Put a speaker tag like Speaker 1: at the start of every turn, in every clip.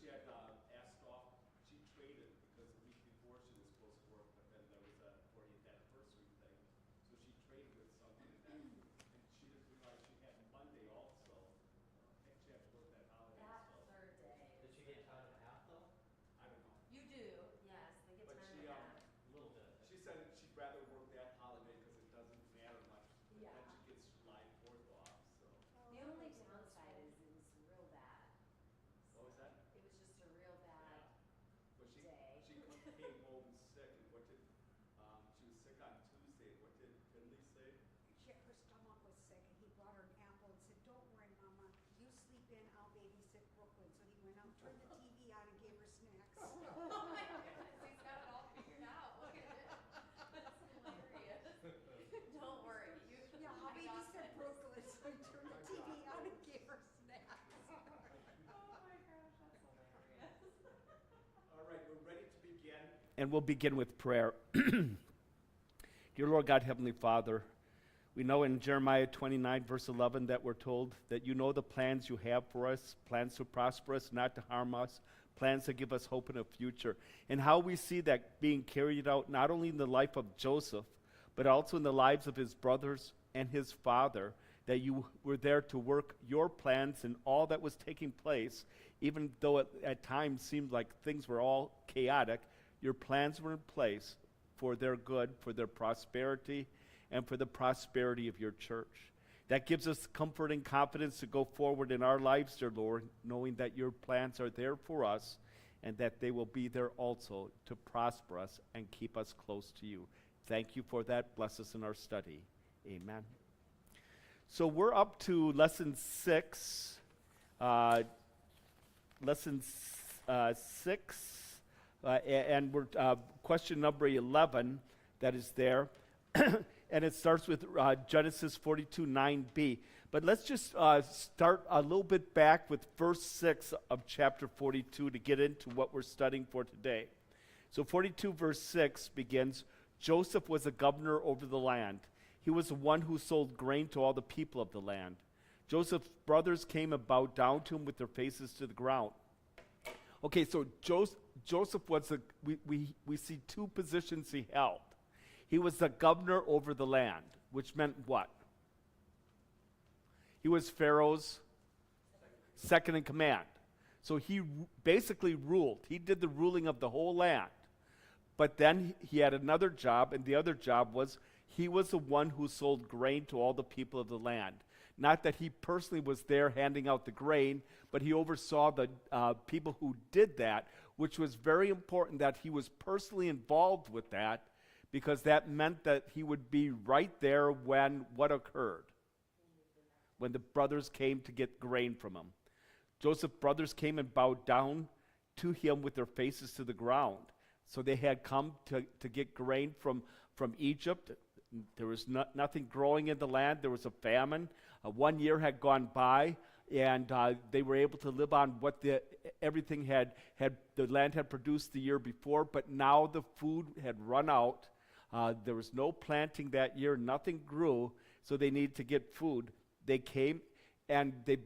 Speaker 1: she had asked off. She traded because the week before she was supposed to work, but then there was a 40th anniversary thing, so she traded with something, and she didn't realize she had Monday also. I think she had to work that holiday.
Speaker 2: That
Speaker 1: so.
Speaker 2: third day.
Speaker 3: Did she get time and a half though?
Speaker 1: I don't know.
Speaker 2: You do, yes, they get
Speaker 1: But
Speaker 2: time
Speaker 1: she,
Speaker 2: and a half.
Speaker 3: A little bit.
Speaker 1: She said she'd rather work that holiday because it doesn't matter much.
Speaker 2: Yeah.
Speaker 1: Then she gets July 4th off, so.
Speaker 2: The only downside is it was real bad.
Speaker 1: What was that?
Speaker 2: It was just a real bad
Speaker 1: But she
Speaker 2: day.
Speaker 1: came home sick, and what did, she was sick on Tuesday, what did Finley say?
Speaker 4: Her stomach was sick, and he brought her an apple and said, "Don't worry, Mama, you sleep in, I'll babysit Brooklyn." So he went out, turned the TV on, and gave her snacks.
Speaker 2: Oh my goodness, he's got it all figured out. Look at it. That's hilarious. Don't worry.
Speaker 4: Yeah, I'll
Speaker 2: I got
Speaker 4: babysit
Speaker 2: this.
Speaker 4: Brooklyn. So he turned the TV on and gave her snacks.
Speaker 2: Oh my gosh, that's hilarious.
Speaker 1: All right, we're ready to begin.
Speaker 5: And we'll begin with prayer. Dear Lord God, Heavenly Father, we know in Jeremiah 29, verse 11, that we're told that you know the plans you have for us, plans to prosper us, not to harm us, plans to give us hope in a future. And how we see that being carried out not only in the life of Joseph, but also in the lives of his brothers and his father, that you were there to work your plans in all that was taking place, even though it at times seemed like things were all chaotic. Your plans were in place for their good, for their prosperity, and for the prosperity of your church. That gives us comfort and confidence to go forward in our lives, dear Lord, knowing that your plans are there for us and that they will be there also to prosper us and keep us close to you. Thank you for that. Bless us in our study. Amen. So we're up to lesson 6. And we're question number 11 that is there. And it starts with Genesis 42:9b. But let's just start a little bit back with verse 6 of chapter 42 to get into what we're studying for today. So 42 verse 6 begins, Joseph was a governor over the land. He was the one who sold grain to all the people of the land. Joseph's brothers came and bowed down to him with their faces to the ground. Okay, so Joseph was we see two positions he held. He was the governor over the land, which meant what? He was Pharaoh's second in command. So he basically ruled. He did the ruling of the whole land. But then he had another job, and the other job was he was the one who sold grain to all the people of the land. Not that he personally was there handing out the grain, but he oversaw the people who did that, which was very important that he was personally involved with that, because that meant that he would be right there when what occurred? When the brothers came to get grain from him. Joseph's brothers came and bowed down to him with their faces to the ground. So they had come to get grain from Egypt. There was nothing growing in the land. There was a famine. 1 year had gone by, and they were able to live on what everything the land had produced the year before, but now the food had run out. There was no planting that year. Nothing grew, so they needed to get food. They came, and they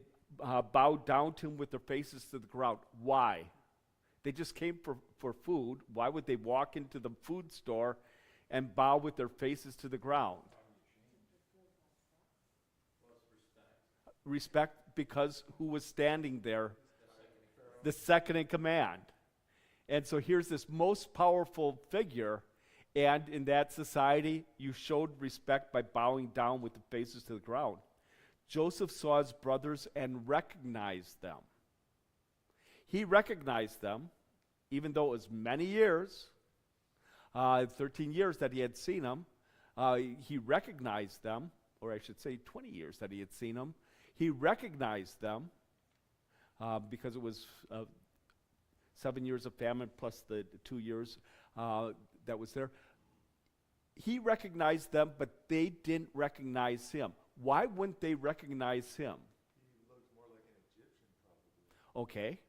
Speaker 5: bowed down to him with their faces to the ground. Why? They just came for food. Why would they walk into the food store and bow with their faces to the ground? Respect, because who was standing there? The second in command. And so here's this most powerful figure, and in that society, you showed respect by bowing down with the faces to the ground. Joseph saw his brothers and recognized them. He recognized them, even though it was many years, 13 years that he had seen them. He recognized them, or I should say 20 years that he had seen them. He recognized them because it was 7 years of famine plus the 2 years that was there. He recognized them, but they didn't recognize him. Why wouldn't they recognize him?
Speaker 6: He looked more like an Egyptian, probably.
Speaker 5: Okay.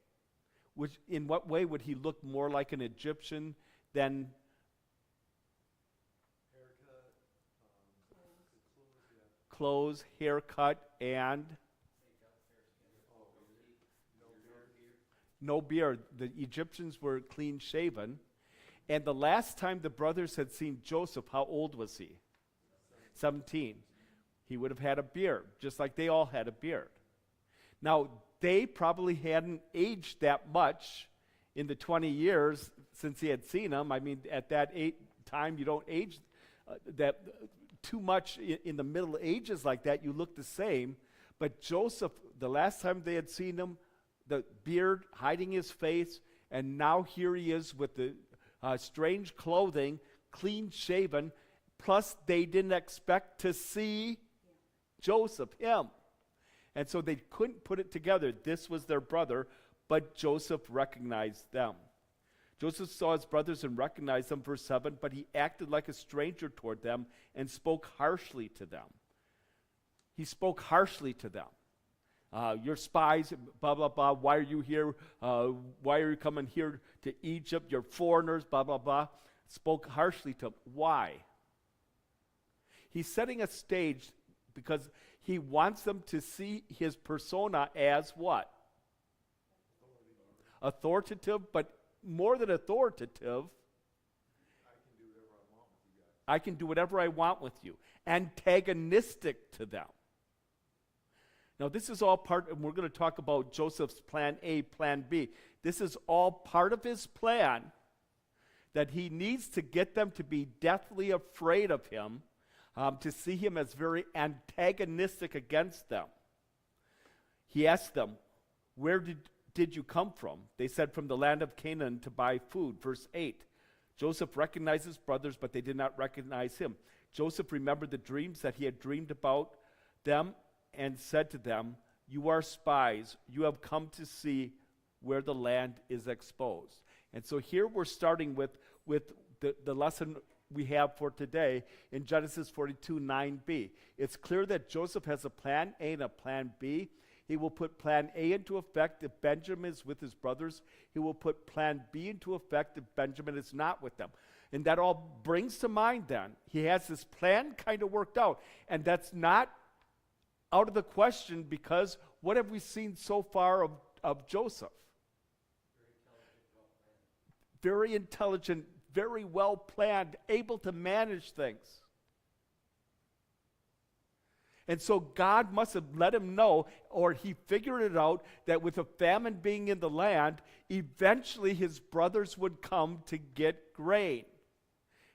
Speaker 5: In what way would he look more like an Egyptian than?
Speaker 6: Haircut,
Speaker 5: Clothes, haircut, and? no beard. The Egyptians were clean shaven. And the last time the brothers had seen Joseph, how old was he? 17. He would have had a beard, just like they all had a beard. Now, they probably hadn't aged that much in the 20 years since he had seen him. I mean, at that time, you don't age that too much in the Middle Ages like that. You look the same. But Joseph, the last time they had seen him, the beard hiding his face, and now here he is with the strange clothing, clean shaven, plus they didn't expect to see Joseph, him. And so they couldn't put it together. This was their brother, but Joseph recognized them. Joseph saw his brothers and recognized them, verse 7, but he acted like a stranger toward them and spoke harshly to them. He spoke harshly to them. You're spies, blah, blah, blah. Why are you here? Why are you coming here to Egypt? You're foreigners, blah, blah, blah. Spoke harshly to them. Why? He's setting a stage because he wants them to see his persona as what? Authoritative, but more than authoritative, I can do whatever I want with you. Antagonistic to them. Now, this is all part, and we're going to talk about Joseph's plan A, plan B. This is all part of his plan that he needs to get them to be deathly afraid of him, to see him as very antagonistic against them. He asked them, where did you come from? They said, from the land of Canaan to buy food. Verse 8, Joseph recognized his brothers, but they did not recognize him. Joseph remembered the dreams that he had dreamed about them and said to them, you are spies. You have come to see where the land is exposed. And so here we're starting with the lesson we have for today in Genesis 42, 9b. It's clear that Joseph has a plan A and a plan B. He will put plan A into effect if Benjamin is with his brothers. He will put plan B into effect if Benjamin is not with them. And that all brings to mind then, he has this plan kind of worked out. And that's not out of the question, because what have we seen so far of Joseph? Very intelligent, very well planned, able to manage things. And so God must have let him know, or he figured it out, that with a famine being in the land, eventually his brothers would come to get grain.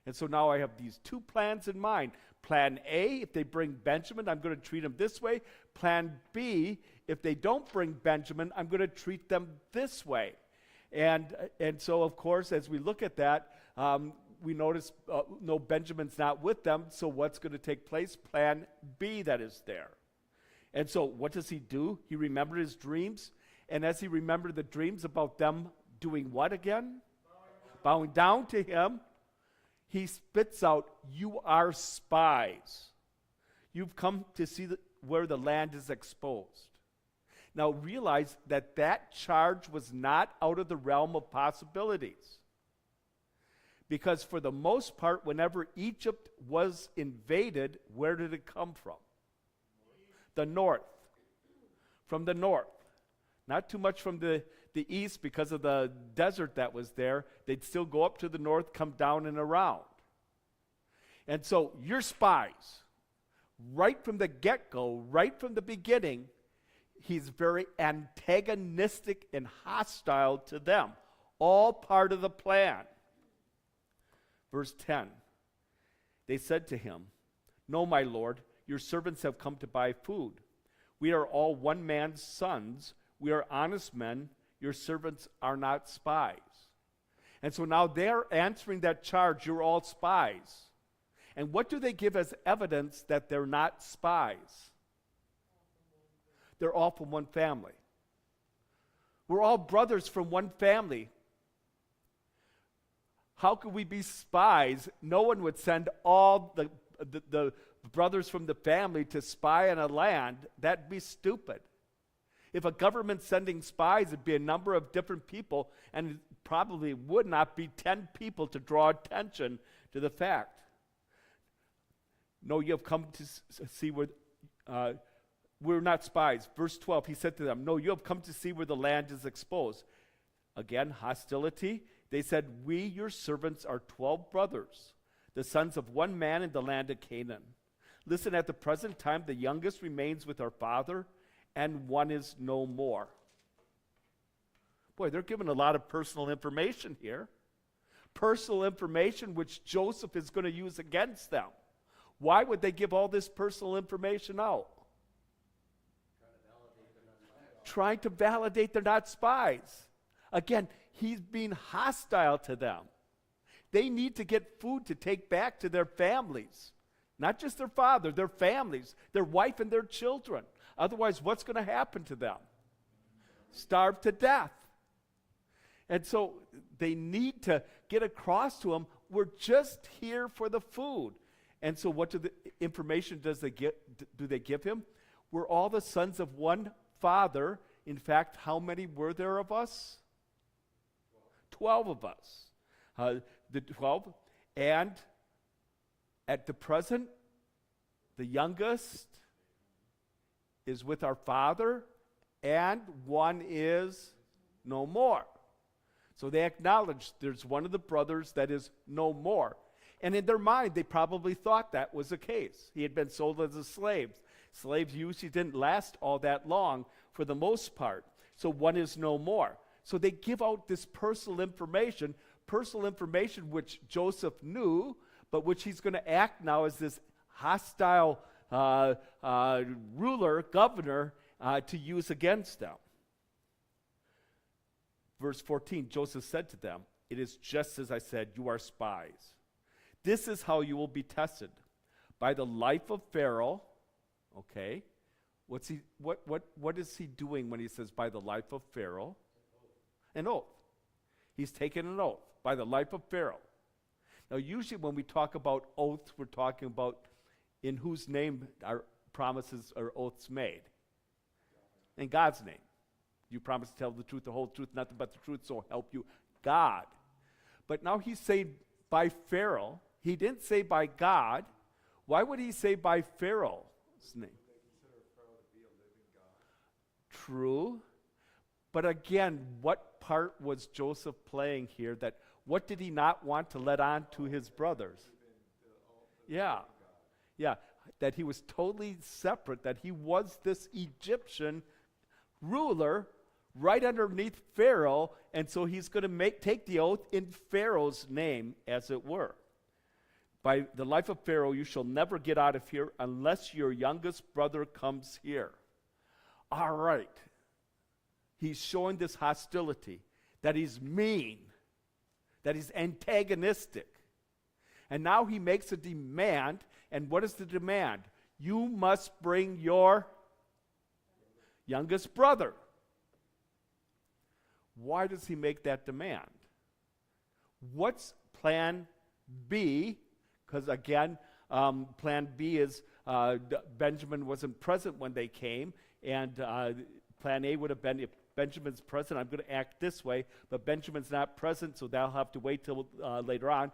Speaker 5: And so now I have these two plans in mind. Plan A, if they bring Benjamin, I'm going to treat them this way. Plan B, if they don't bring Benjamin, I'm going to treat them this way. And so, of course, as we look at that, we notice, no, Benjamin's not with them, so what's going to take place? Plan B that is there. And so what does he do? He remembered his dreams, and as he remembered the dreams about them doing what again? Bowing down to him, he spits out, you are spies. You've come to see where the land is exposed. Now realize that that charge was not out of the realm of possibilities. Because for the most part, whenever Egypt was invaded, where did it come from? The north. From the north. Not too much from the east because of the desert that was there. They'd still go up to the north, come down and around. And so you're spies. Right from the get-go, right from the beginning, he's very antagonistic and hostile to them. All part of the plan. Verse 10, they said to him, no, my lord, your servants have come to buy food. We are all one man's sons. We are honest men. Your servants are not spies. And so now they're answering that charge, you're all spies. And what do they give as evidence that they're not spies? They're all from one family. We're all brothers from one family. How could we be spies? No one would send all the brothers from the family to spy on a land. That'd be stupid. If a government's sending spies, it'd be a number of different people, and it probably would not be 10 people to draw attention to the fact. No, you have come to see where, we're not spies. Verse 12, he said to them, no, you have come to see where the land is exposed. Again, hostility. They said, "We, your servants, are 12 brothers, the sons of one man in the land of Canaan. Listen, at the present time, the youngest remains with our father, and one is no more." Boy, they're giving a lot of personal information here. Personal information which Joseph is going to use against them. Why would they give all this personal information out? Trying to validate they're not spies. Again, he's being hostile to them. They need to get food to take back to their families. Not just their father, their families, their wife and their children. Otherwise, what's going to happen to them? Starve to death. And so they need to get across to him, we're just here for the food. And so what information do they give him? We're all the sons of one father. In fact, how many were there of us? 12 of us. The 12. And at the present, the youngest is with our father, and one is no more. So they acknowledge there's one of the brothers that is no more. And in their mind, they probably thought that was the case. He had been sold as a slave. Slaves usually didn't last all that long for the most part. So one is no more. So they give out this personal information which Joseph knew, but which he's going to act now as this hostile ruler, governor, to use against them. Verse 14, Joseph said to them, "It is just as I said, you are spies. This is how you will be tested. By the life of Pharaoh." Okay. What is he doing when he says by the life of Pharaoh? An oath. He's taken an oath by the life of Pharaoh. Now, usually when we talk about oaths, we're talking about in whose name our promises or oaths made. In God's name. You promise to tell the truth, the whole truth, nothing but the truth, so help you God. But now he's saying by Pharaoh. He didn't say by God. Why would he say by Pharaoh's name?
Speaker 6: They consider Pharaoh to be a living God.
Speaker 5: True. But again, what part was Joseph playing here? That what did he not want to let on to his brothers? Yeah. That he was totally separate, that he was this Egyptian ruler right underneath Pharaoh, and so he's going to take the oath in Pharaoh's name, as it were. By the life of Pharaoh, you shall never get out of here unless your youngest brother comes here. All right. He's showing this hostility, that he's mean, that he's antagonistic. And now he makes a demand, and what is the demand? You must bring your youngest brother. Why does he make that demand? What's plan B? Because again, plan B is Benjamin wasn't present when they came, and plan A would have been if Benjamin's present, I'm going to act this way, but Benjamin's not present, so that'll have to wait till later on.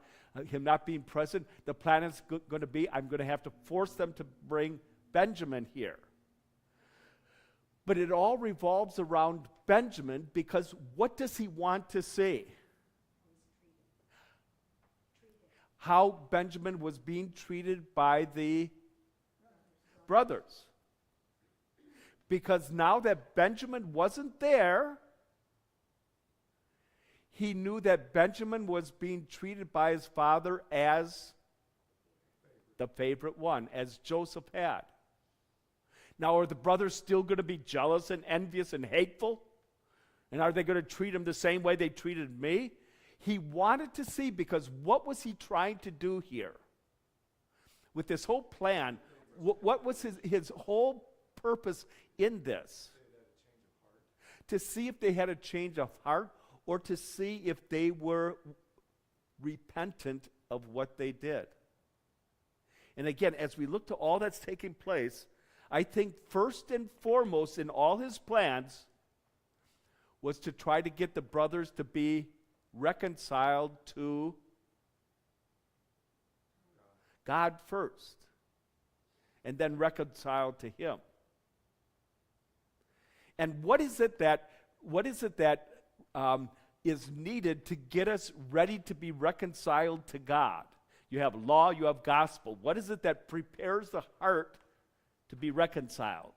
Speaker 5: Him not being present, the plan is going to be I'm going to have to force them to bring Benjamin here. But it all revolves around Benjamin, because what does he want to see? How Benjamin was being treated by the brothers. Because now that Benjamin wasn't there, he knew that Benjamin was being treated by his father as the favorite one, as Joseph had. Now, are the brothers still going to be jealous and envious and hateful? And are they going to treat him the same way they treated me? He wanted to see, because what was he trying to do here? With this whole plan, what was his whole purpose in this? To see if they had a change of heart, or to see if they were repentant of what they did. And again, as we look to all that's taking place, I think first and foremost in all his plans was to try to get the brothers to be reconciled to God first, and then reconciled to him. And what is it that is needed to get us ready to be reconciled to God. You have law, you have gospel. What is it that prepares the heart to be reconciled?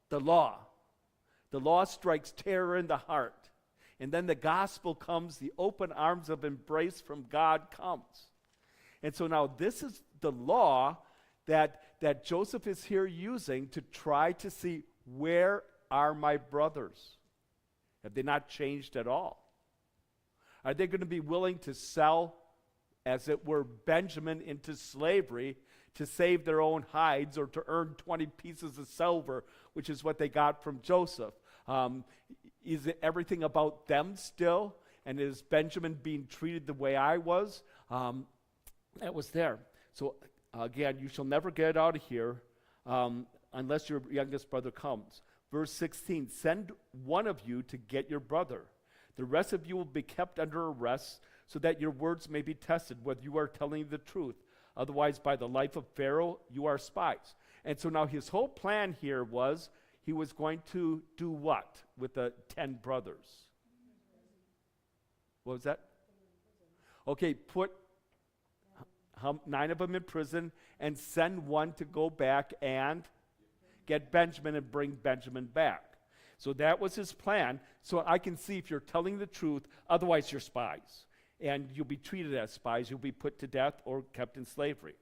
Speaker 5: The law. The law strikes terror in the heart. And then the gospel comes, the open arms of embrace from God comes. And so now this is the law that Joseph is here using to try to see, where are my brothers? Have they not changed at all? Are they going to be willing to sell, as it were, Benjamin into slavery to save their own hides or to earn 20 pieces of silver, which is what they got from Joseph? Is it everything about them still? And is Benjamin being treated the way I was? That was there. So again, you shall never get out of here unless your youngest brother comes. Verse 16, send one of you to get your brother. The rest of you will be kept under arrest so that your words may be tested, whether you are telling the truth. Otherwise, by the life of Pharaoh, you are spies. And so now his whole plan here was he was going to do what with the 10 brothers? What was that? Okay, put 9 of them in prison and send one to go back and get Benjamin and bring Benjamin back. So that was his plan. So I can see if you're telling the truth, otherwise you're spies. And you'll be treated as spies. You'll be put to death or kept in slavery.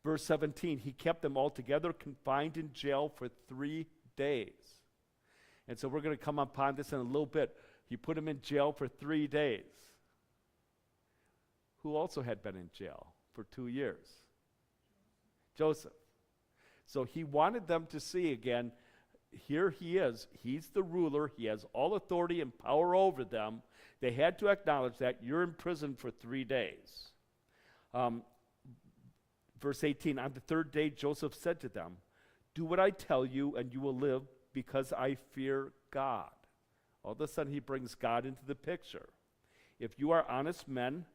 Speaker 5: Verse 17, he kept them all together, confined in jail for 3 days. And so we're going to come upon this in a little bit. He put them in jail for 3 days. Who also had been in jail for 2 years? Joseph. So he wanted them to see again, here he is. He's the ruler. He has all authority and power over them. They had to acknowledge that you're in prison for 3 days. Verse 18, on the 3rd day, Joseph said to them, do what I tell you and you will live, because I fear God. All of a sudden he brings God into the picture. If you are honest men,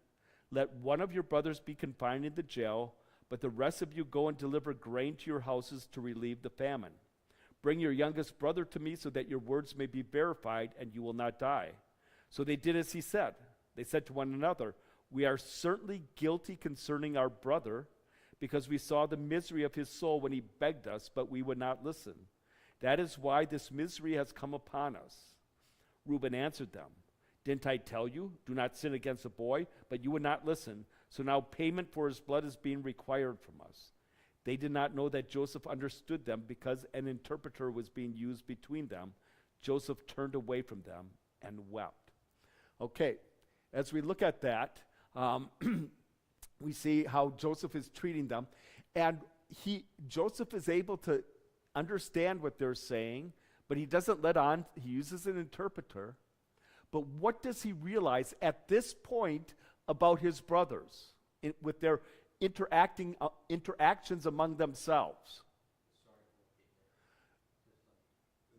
Speaker 5: let one of your brothers be confined in the jail, but the rest of you go and deliver grain to your houses to relieve the famine. Bring your youngest brother to me so that your words may be verified and you will not die. So they did as he said. They said to one another, we are certainly guilty concerning our brother, because we saw the misery of his soul when he begged us, but we would not listen. That is why this misery has come upon us. Reuben answered them, didn't I tell you, do not sin against a boy? But you would not listen. So now payment for his blood is being required from us. They did not know that Joseph understood them, because an interpreter was being used between them. Joseph turned away from them and wept. Okay, as we look at that, we see how Joseph is treating them. And Joseph is able to understand what they're saying, but he doesn't let on. He uses an interpreter. But what does he realize at this point about his brothers with their interactions among themselves?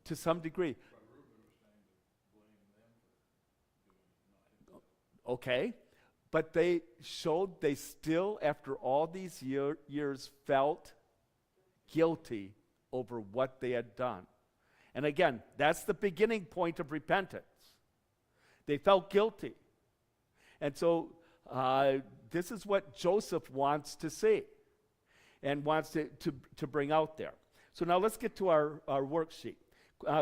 Speaker 5: To some degree. Okay, but they showed they still, after all these years, felt guilty over what they had done. And again, that's the beginning point of repentance. They felt guilty. And so this is what Joseph wants to see and wants to bring out there. So now let's get to our worksheet.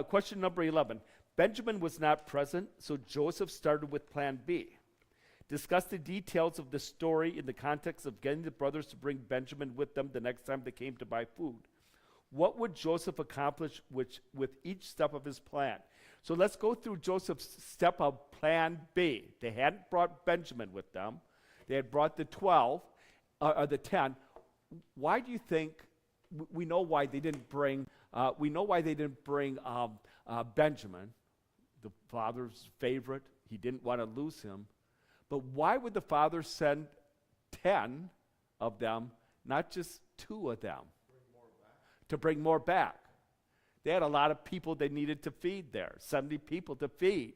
Speaker 5: Question number 11. Benjamin was not present, so Joseph started with plan B. Discuss the details of the story in the context of getting the brothers to bring Benjamin with them the next time they came to buy food. What would Joseph accomplish with each step of his plan? So let's go through Joseph's step of plan B. They hadn't brought Benjamin with them. They had brought the 12, or the 10. Why do you think, we know why they didn't bring, Benjamin, the father's favorite. He didn't want to lose him. But why would the father send 10 of them, not just 2 of them? To bring more back. They had a lot of people they needed to feed there, 70 people to feed.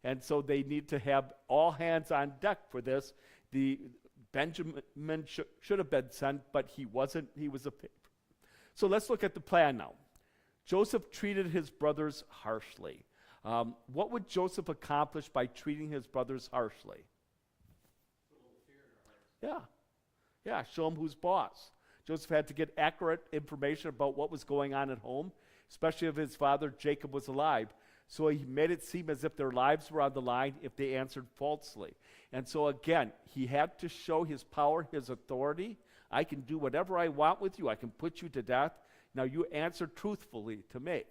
Speaker 5: And so they need to have all hands on deck for this. The Benjamin should have been sent, but he wasn't. He was a favorite. So let's look at the plan now. Joseph treated his brothers harshly. What would Joseph accomplish by treating his brothers harshly? Yeah. Yeah, show him who's boss. Joseph had to get accurate information about what was going on at home, especially if his father Jacob was alive. So he made it seem as if their lives were on the line if they answered falsely. And so again, he had to show his power, his authority. I can do whatever I want with you. I can put you to death. Now you answer truthfully to me.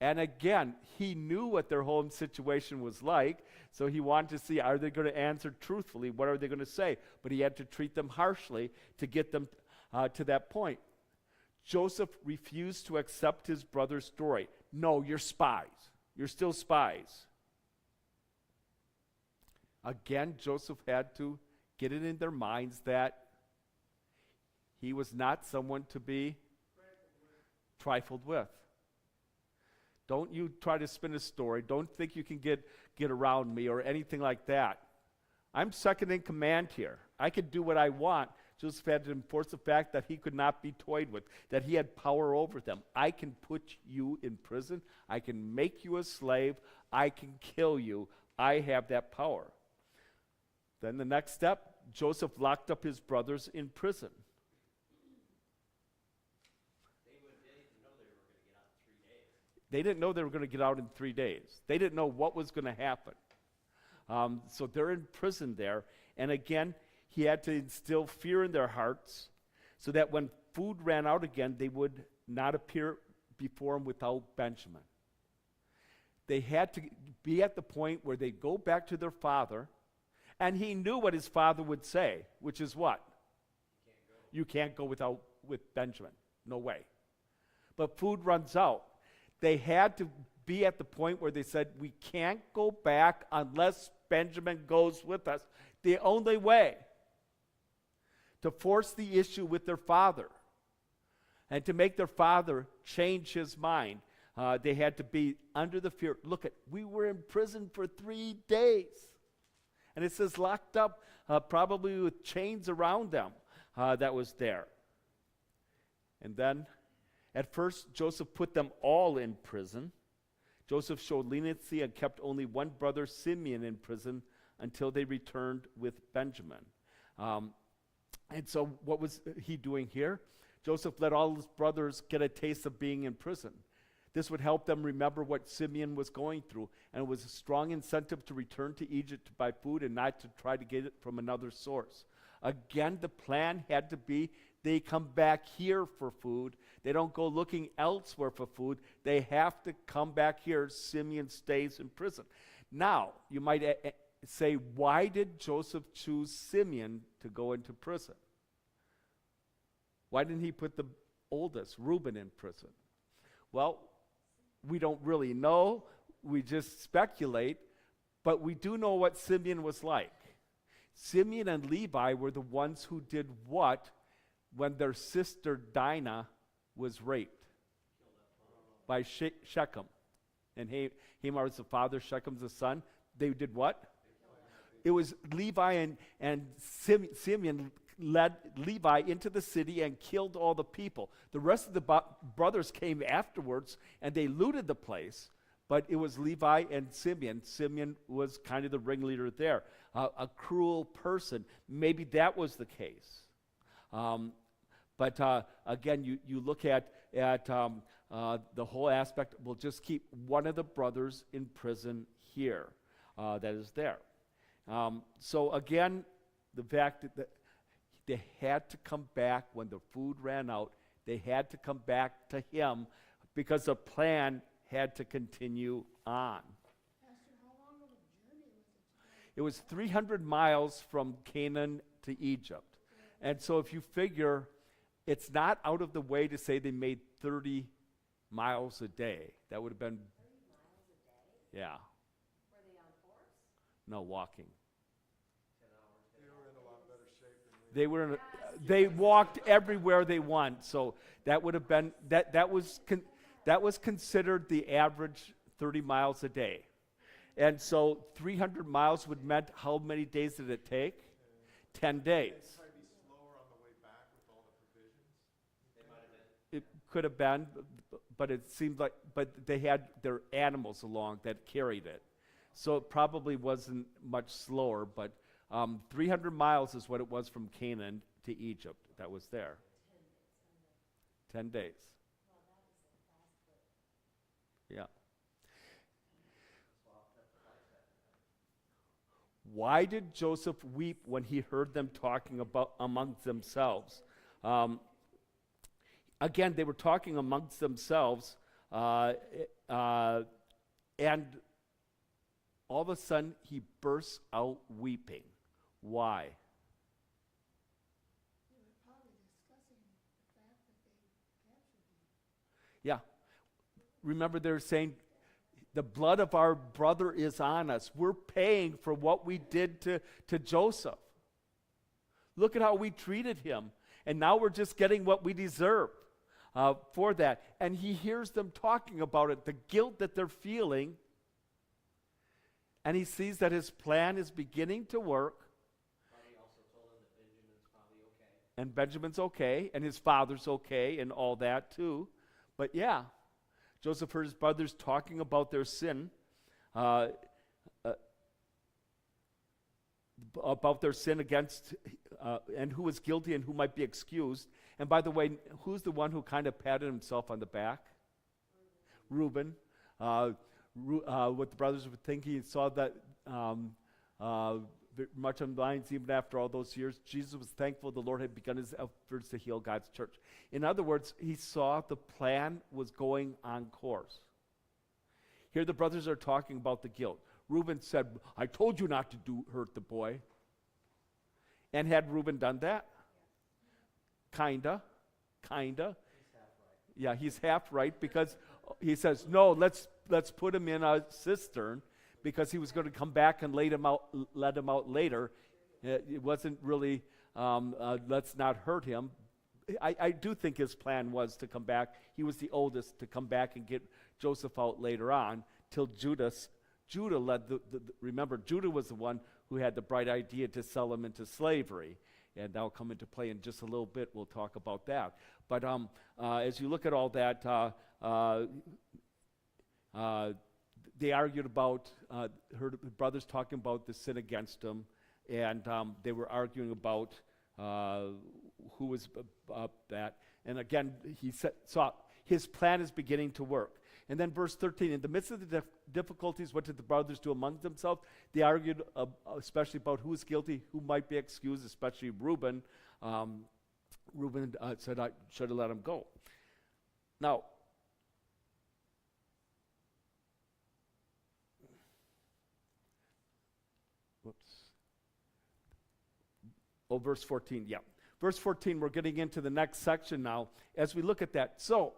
Speaker 5: And again, he knew what their home situation was like, so he wanted to see, are they going to answer truthfully? What are they going to say? But he had to treat them harshly to get them to that point. Joseph refused to accept his brother's story. No, you're spies. You're still spies. Again, Joseph had to get it in their minds that he was not someone to be trifled with. Don't you try to spin a story. Don't think you can get around me or anything like that. I'm second in command here. I could do what I want. Joseph had to enforce the fact that he could not be toyed with, that he had power over them. I can put you in prison. I can make you a slave. I can kill you. I have that power. Then the next step, Joseph locked up his brothers in prison. They didn't know they were going to get out in 3 days. They didn't know what was going to happen. So they're in prison there. And again, he had to instill fear in their hearts so that when food ran out again, they would not appear before him without Benjamin. They had to be at the point where they'd go back to their father, and he knew what his father would say, which is what? You can't go with Benjamin. No way. But food runs out. They had to be at the point where they said, we can't go back unless Benjamin goes with us. The only way to force the issue with their father and to make their father change his mind, they had to be under the fear. Look, we were in prison for 3 days. And it says locked up, probably with chains around them that was there. And then at first, Joseph put them all in prison. Joseph showed leniency and kept only one brother, Simeon, in prison until they returned with Benjamin. And so what was he doing here? Joseph let all his brothers get a taste of being in prison. This would help them remember what Simeon was going through, and it was a strong incentive to return to Egypt to buy food and not to try to get it from another source. Again, the plan had to be they come back here for food. They don't go looking elsewhere for food. They have to come back here. Simeon stays in prison. Now, you might say, why did Joseph choose Simeon to go into prison? Why didn't he put the oldest, Reuben, in prison? Well, we don't really know. We just speculate. But we do know what Simeon was like. Simeon and Levi were the ones who did what when their sister Dinah was raped by Shechem. And Hamor is the father, Shechem's the son. They did what? It was Levi and Simeon led Levi into the city and killed all the people. The rest of the brothers came afterwards and they looted the place, but it was Levi and Simeon. Simeon was kind of the ringleader there. A cruel person. Maybe that was the case. But again, you look at the whole aspect. We'll just keep one of the brothers in prison here. That is there. So again, the fact that they had to come back when the food ran out. They had to come back to him because the plan had to continue on.
Speaker 3: Pastor, how long of a journey was it?
Speaker 5: It was 300 miles from Canaan to Egypt. And so if you figure, it's not out of the way to say they made 30 miles a day. That would have been...
Speaker 2: 30 miles a day?
Speaker 5: Yeah.
Speaker 2: Were they on horse?
Speaker 5: No, walking.
Speaker 6: They were in a lot better shape than we
Speaker 5: They walked everywhere they want. So that would have been, that was considered the average 30 miles a day. And so 300 miles would meant how many days did it take? 10 days.
Speaker 6: Probably be slower on the way back with all the provisions.
Speaker 5: It could have been, but it seemed like, but they had their animals along that carried it. So it probably wasn't much slower, but 300 miles is what it was from Canaan to Egypt that was there. 10 days. Yeah. Why did Joseph weep when he heard them talking about amongst themselves? Again, they were talking amongst themselves, and all of a sudden he bursts out weeping. Why?
Speaker 3: They were probably discussing the fact that they captured him.
Speaker 5: Yeah. Remember, they're saying, the blood of our brother is on us. We're paying for what we did to Joseph. Look at how we treated him. And now we're just getting what we deserve for that. And he hears them talking about it, the guilt that they're feeling. And he sees that his plan is beginning to work.
Speaker 7: Probably also told him that Benjamin's probably okay.
Speaker 5: And Benjamin's okay, and his father's okay, and all that too. But yeah, Joseph heard his brothers talking about their sin, about their sin against, and who was guilty and who might be excused. And by the way, who's the one who kind of patted himself on the back? Reuben. What the brothers were thinking, he saw that much on the lines, even after all those years, Jesus was thankful the Lord had begun his efforts to heal God's church. In other words, he saw the plan was going on course. Here the brothers are talking about the guilt. Reuben said, I told you not to hurt the boy. And had Reuben done that? Kinda.
Speaker 7: He's half right.
Speaker 5: Yeah, he's half right, because he says, no, let's put him in a cistern, because he was going to come back and let him out later. It wasn't really, let's not hurt him. I do think his plan was to come back. He was the oldest, to come back and get Joseph out later on, till Judah led remember, Judah was the one who had the bright idea to sell him into slavery. And that'll come into play in just a little bit. We'll talk about that. But as you look at all that, they argued about, heard brothers talking about the sin against him, and they were arguing about who was that. And again, he saw his plan is beginning to work. And then verse 13, in the midst of the difficulties, what did the brothers do among themselves? They argued especially about who is guilty, who might be excused, especially Reuben. Reuben said, I should have let him go. Now, verse 14, yeah. Verse 14, we're getting into the next section now as we look at that. So,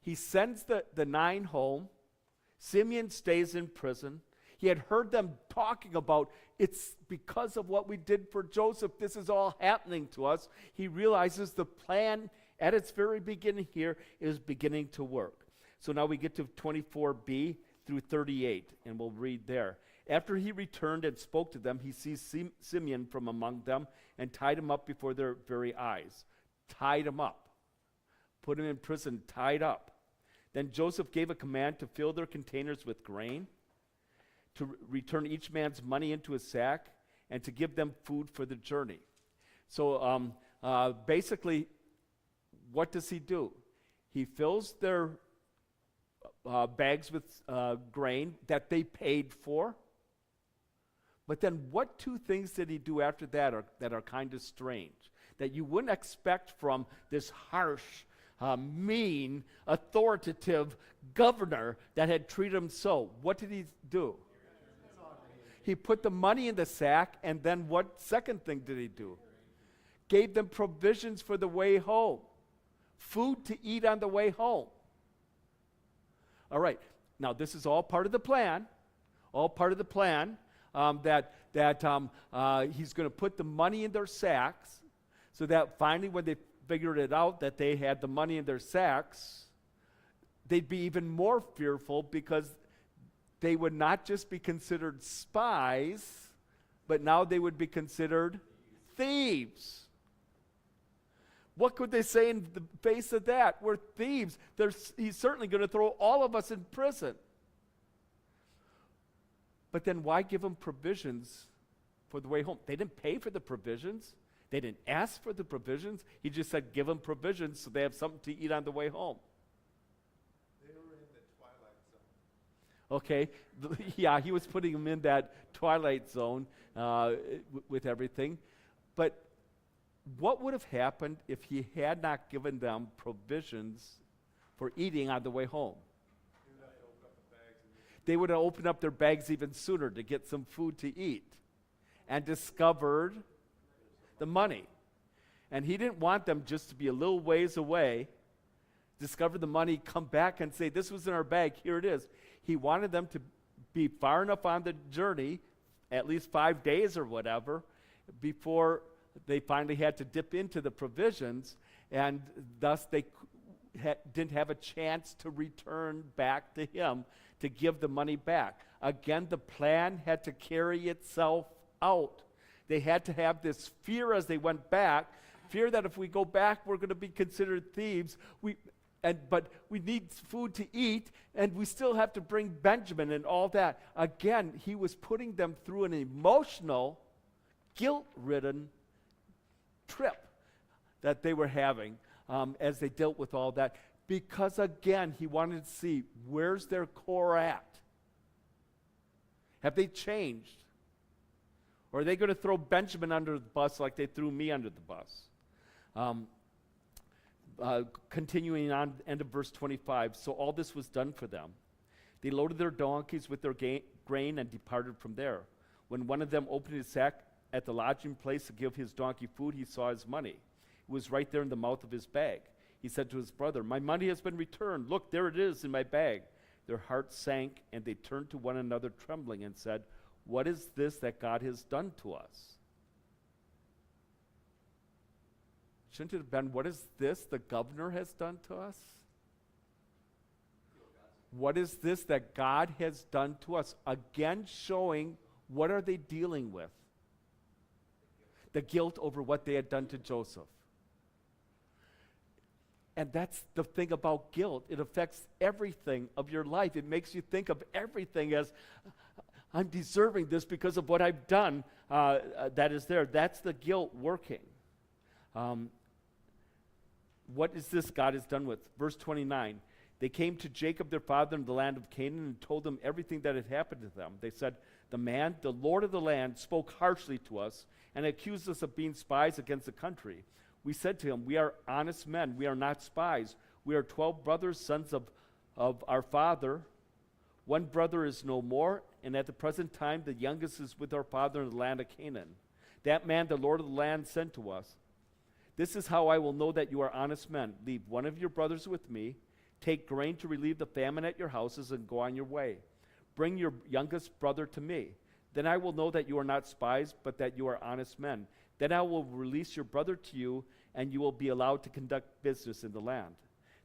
Speaker 5: he sends the 9 home. Simeon stays in prison. He had heard them talking about, it's because of what we did for Joseph. This is all happening to us. He realizes the plan at its very beginning here is beginning to work. So now we get to 24b through 38, and we'll read there. After he returned and spoke to them, he seized Simeon from among them and tied him up before their very eyes. Tied him up. Put him in prison, tied up. Then Joseph gave a command to fill their containers with grain, to return each man's money into his sack, and to give them food for the journey. So basically, what does he do? He fills their bags with grain that they paid for. But then what 2 things did he do after that are kind of strange, that you wouldn't expect from this harsh, mean, authoritative governor that had treated him so? What did he do? He put the money in the sack, and then what second thing did he do? Gave them provisions for the way home. Food to eat on the way home. All right. Now, this is all part of the plan. All part of the plan that he's going to put the money in their sacks, so that finally when they figured it out that they had the money in their sacks, they'd be even more fearful, because they would not just be considered spies, but now they would be considered thieves. What could they say in the face of that? We're thieves. He's certainly going to throw all of us in prison. But then why give them provisions for the way home? They didn't pay for the provisions. They didn't ask for the provisions. He just said, give them provisions so they have something to eat on the way home.
Speaker 6: They were in the twilight zone.
Speaker 5: Okay, yeah, he was putting them in that twilight zone with everything. But what would have happened if he had not given them provisions for eating on the way home? They would have opened up their bags even sooner to get some food to eat and discovered the money. And he didn't want them just to be a little ways away, discover the money, come back and say, this was in our bag, here it is. He wanted them to be far enough on the journey, at least 5 days or whatever, before they finally had to dip into the provisions, and thus they didn't have a chance to return back to him to give the money back. Again, the plan had to carry itself out. They had to have this fear as they went back, fear that if we go back, we're going to be considered thieves. But we need food to eat, and we still have to bring Benjamin and all that. Again, he was putting them through an emotional, guilt-ridden trip that they were having as they dealt with all that. Because, again, he wanted to see, where's their core at? Have they changed? Or are they going to throw Benjamin under the bus like they threw me under the bus? Continuing on, end of verse 25. So all this was done for them. They loaded their donkeys with their grain and departed from there. When one of them opened his sack at the lodging place to give his donkey food, he saw his money. It was right there in the mouth of his bag. He said to his brother, my money has been returned. Look, there it is in my bag. Their hearts sank, and they turned to one another trembling and said, what is this that God has done to us? Shouldn't it have been, what is this the governor has done to us? What is this that God has done to us? Again, showing what are they dealing with? The guilt over what they had done to Joseph. And that's the thing about guilt. It affects everything of your life. It makes you think of everything as, I'm deserving this because of what I've done that is there. That's the guilt working. What is this God has done with? Verse 29. They came to Jacob their father in the land of Canaan and told him everything that had happened to them. They said, the Lord of the land, spoke harshly to us and accused us of being spies against the country. We said to him, we are honest men, we are not spies. We are 12 brothers, sons of our father. One brother is no more, and at the present time the youngest is with our father in the land of Canaan. That man the Lord of the land sent to us. This is how I will know that you are honest men. Leave one of your brothers with me. Take grain to relieve the famine at your houses and go on your way. Bring your youngest brother to me. Then I will know that you are not spies, but that you are honest men. Then I will release your brother to you, and you will be allowed to conduct business in the land.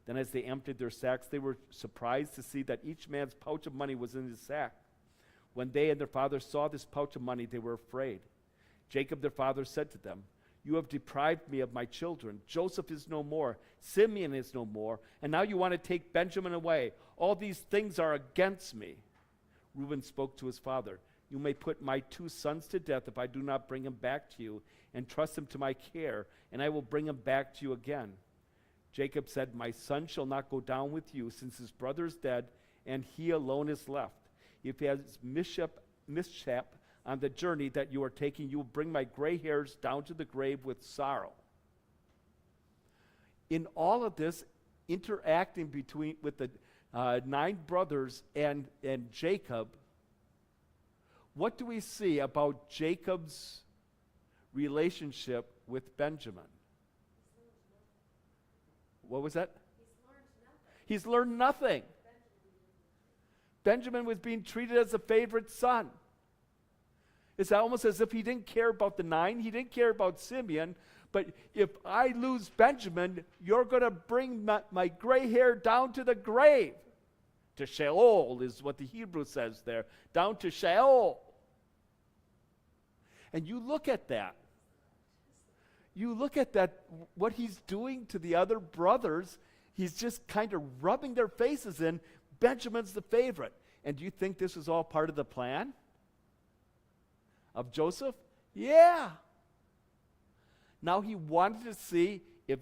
Speaker 5: Then as they emptied their sacks, they were surprised to see that each man's pouch of money was in his sack. When they and their father saw this pouch of money, they were afraid. Jacob their father said to them, you have deprived me of my children. Joseph is no more. Simeon is no more. And now you want to take Benjamin away. All these things are against me. Reuben spoke to his father. You may put my 2 sons to death if I do not bring him back to you and trust him to my care, and I will bring him back to you again. Jacob said, my son shall not go down with you, since his brother is dead, and he alone is left. If he has mishap on the journey that you are taking, you will bring my gray hairs down to the grave with sorrow. In all of this, interacting with the 9 brothers and Jacob, what do we see about Jacob's relationship with Benjamin? What was that? He's learned nothing. Benjamin was being treated as a favorite son. It's almost as if he didn't care about the 9. He didn't care about Simeon. But if I lose Benjamin, you're going to bring my gray hair down to the grave. To Sheol is what the Hebrew says there. Down to Sheol. And you look at that. you look at that, what he's doing to the other brothers, he's just kind of rubbing their faces in. Benjamin's the favorite. And do you think this was all part of the plan of Joseph? Yeah. Now he wanted to see if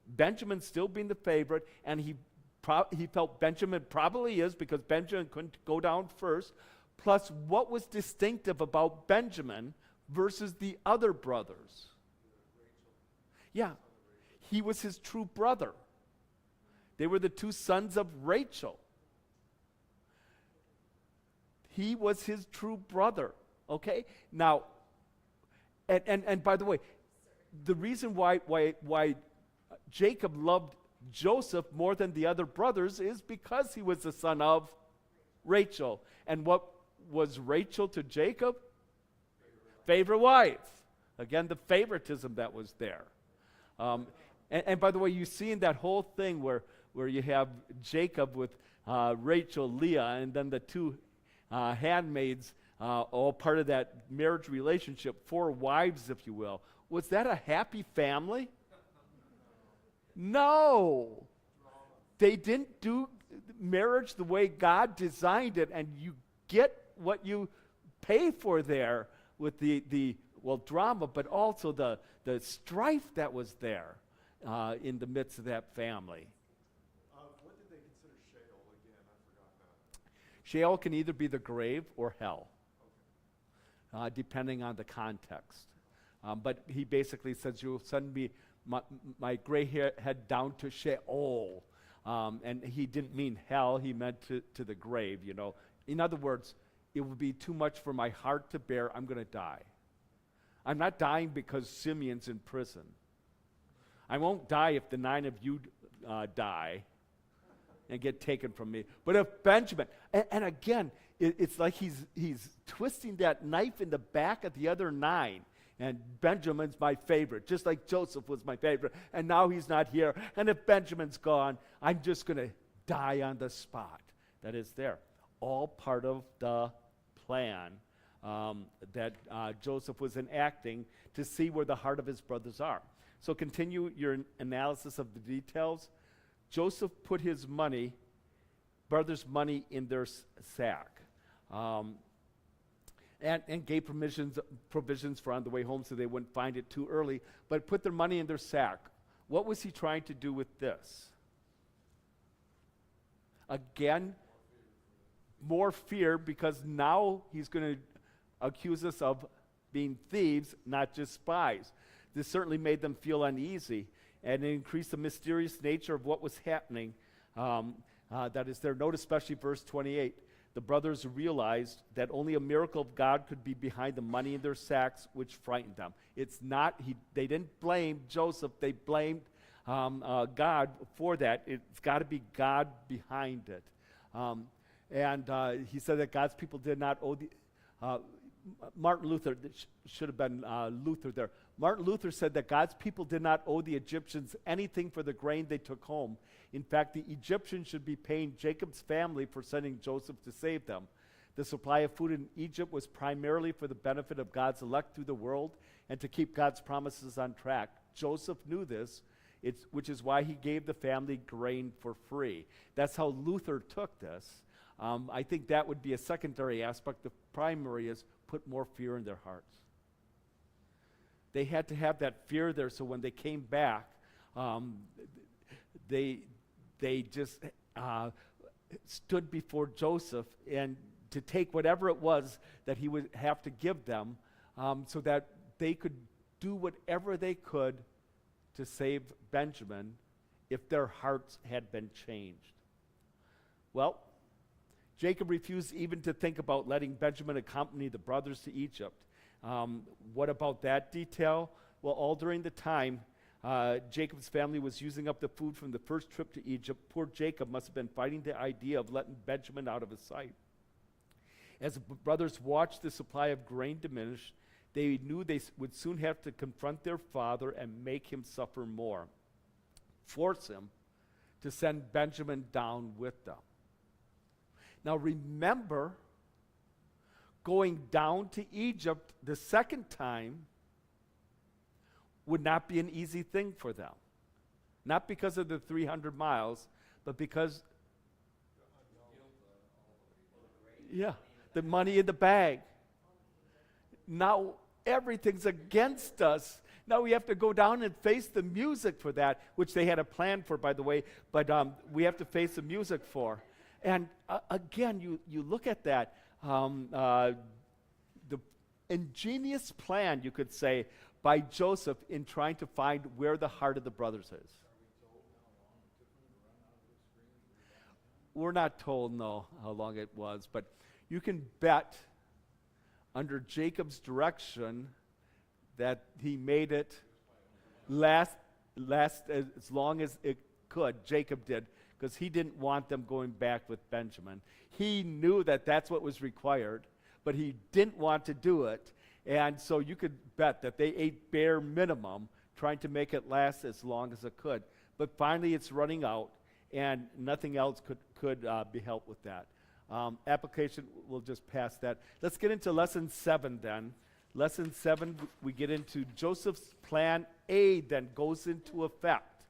Speaker 5: Benjamin still being the favorite, and he felt Benjamin probably is, because Benjamin couldn't go down first, plus what was distinctive about Benjamin versus the other brothers. Yeah, he was his true brother. They were the two sons of Rachel. He was his true brother, okay? Now, and by the way, the reason why Jacob loved Joseph more than the other brothers is because he was the son of Rachel. And what was Rachel to Jacob? Favorite wife. Again, the favoritism that was there. And by the way, you see in that whole thing where you have Jacob with Rachel, Leah, and then the two handmaids, all part of that marriage relationship, 4 wives, if you will. Was that a happy family? No. They didn't do marriage the way God designed it, and you get what you pay for there with the drama, but also the strife that was there in the midst of that family.
Speaker 6: What did they consider Sheol again? I forgot that.
Speaker 5: Sheol can either be the grave or hell, depending on the context. But he basically says, you'll send me my gray head down to Sheol. And he didn't mean hell, he meant to the grave, you know. In other words, it would be too much for my heart to bear, I'm going to die. I'm not dying because Simeon's in prison. I won't die if the 9 of you die and get taken from me. But if Benjamin, and again, it's like he's twisting that knife in the back of the other 9. And Benjamin's my favorite, just like Joseph was my favorite. And now he's not here. And if Benjamin's gone, I'm just going to die on the spot. That is there. All part of the plan that Joseph was enacting to see where the heart of his brothers are. So continue your analysis of the details. Joseph put his brothers' money in their sack. And gave provisions for on the way home so they wouldn't find it too early, but put their money in their sack. What was he trying to do with this? Again, more fear, because now he's going to accuse us of being thieves, not just spies. This certainly made them feel uneasy, and it increased the mysterious nature of what was happening. That is there. Note especially verse 28. The brothers realized that only a miracle of God could be behind the money in their sacks, which frightened them. It's not, they didn't blame Joseph, they blamed God for that. It's got to be God behind it. And he said that God's people did not owe Martin Luther, should have been Luther there. Martin Luther said that God's people did not owe the Egyptians anything for the grain they took home. In fact, the Egyptians should be paying Jacob's family for sending Joseph to save them. The supply of food in Egypt was primarily for the benefit of God's elect through the world and to keep God's promises on track. Joseph knew this, which is why he gave the family grain for free. That's how Luther took this. I think that would be a secondary aspect. The primary is put more fear in their hearts. They had to have that fear there so when they came back, they just stood before Joseph and to take whatever it was that he would have to give them so that they could do whatever they could to save Benjamin if their hearts had been changed. Well, Jacob refused even to think about letting Benjamin accompany the brothers to Egypt. What about that detail? Well, all during the time Jacob's family was using up the food from the first trip to Egypt, poor Jacob must have been fighting the idea of letting Benjamin out of his sight. As the brothers watched the supply of grain diminish, they knew they would soon have to confront their father and make him suffer more, force him to send Benjamin down with them. Now remember, going down to Egypt the second time would not be an easy thing for them. Not because of the 300 miles, but because, yeah, the money in the bag. Now everything's against us. Now we have to go down and face the music for that, which they had a plan for, by the way, but we have to face the music for. And again, you look at that, the ingenious plan, you could say, by Joseph in trying to find where the heart of the brothers is. We're not told, no, how long it was, but you can bet under Jacob's direction that he made it last as long as it could. Jacob did, because he didn't want them going back with Benjamin. He knew that that's what was required, but he didn't want to do it. And so you could bet that they ate bare minimum, trying to make it last as long as it could. But finally it's running out, and nothing else could be helped with that. Application, we'll just pass that. Let's get into lesson 7 then. Lesson 7, we get into Joseph's plan A then goes into effect.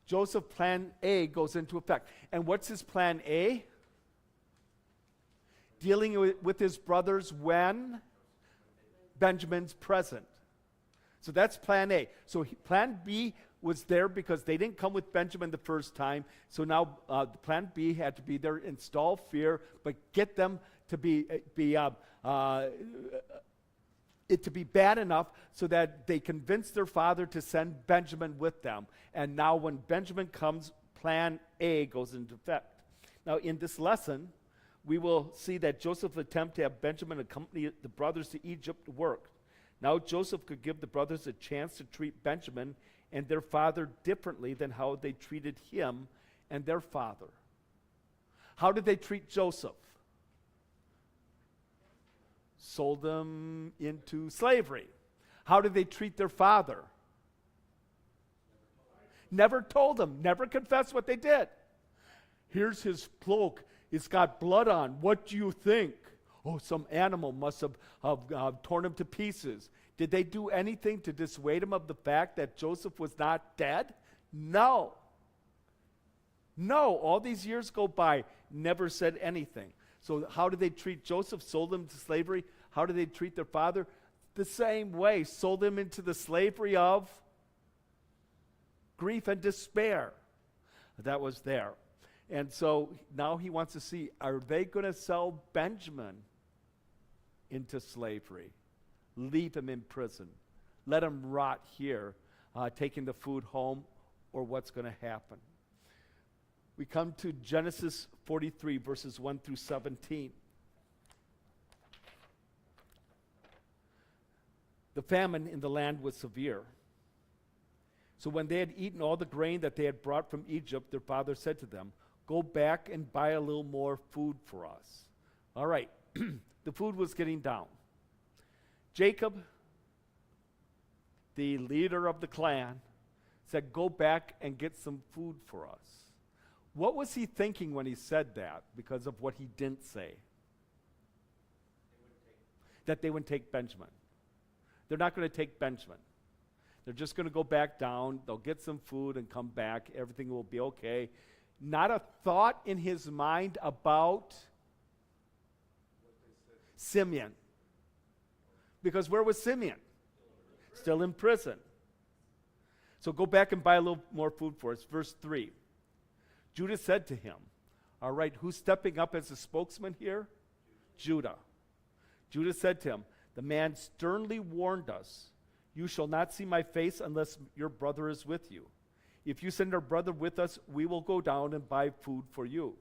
Speaker 5: Joseph's plan A goes into effect. And what's his plan A? Dealing with his brothers when Benjamin's present. So that's plan A. So plan B was there because they didn't come with Benjamin the first time. So now plan B had to be there, install fear, but get them to be bad enough so that they convince their father to send Benjamin with them. And now when Benjamin comes, plan A goes into effect. Now in this lesson, we will see that Joseph attempted to have Benjamin accompany the brothers to Egypt to work. Now Joseph could give the brothers a chance to treat Benjamin and their father differently than how they treated him and their father. How did they treat Joseph? Sold them into slavery. How did they treat their father? Never told them, never confessed what they did. Here's his cloak. It's got blood on. What do you think? Oh, some animal must have torn him to pieces. Did they do anything to dissuade him of the fact that Joseph was not dead? No. No, all these years go by, never said anything. So how did they treat Joseph? Sold him to slavery. How did they treat their father? The same way. Sold him into the slavery of grief and despair. That was there. And so now he wants to see, are they going to sell Benjamin into slavery? Leave him in prison. Let him rot here, taking the food home, or what's going to happen? We come to Genesis 43, verses 1 through 17. The famine in the land was severe. So when they had eaten all the grain that they had brought from Egypt, their father said to them, "Go back and buy a little more food for us." All right, the food was getting down. Jacob, the leader of the clan, said, "Go back and get some food for us." What was he thinking when he said that because of what he didn't say? That they would take Benjamin. They're not going to take Benjamin. They're just going to go back down. They'll get some food and come back. Everything will be okay. Not a thought in his mind about Simeon. Because where was Simeon? Still in prison. So go back and buy a little more food for us. Verse 3. Judah said to him, all right, who's stepping up as a spokesman here? Judah. Judah said to him, the man sternly warned us, you shall not see my face unless your brother is with you. If you send our brother with us, we will go down and buy food for you.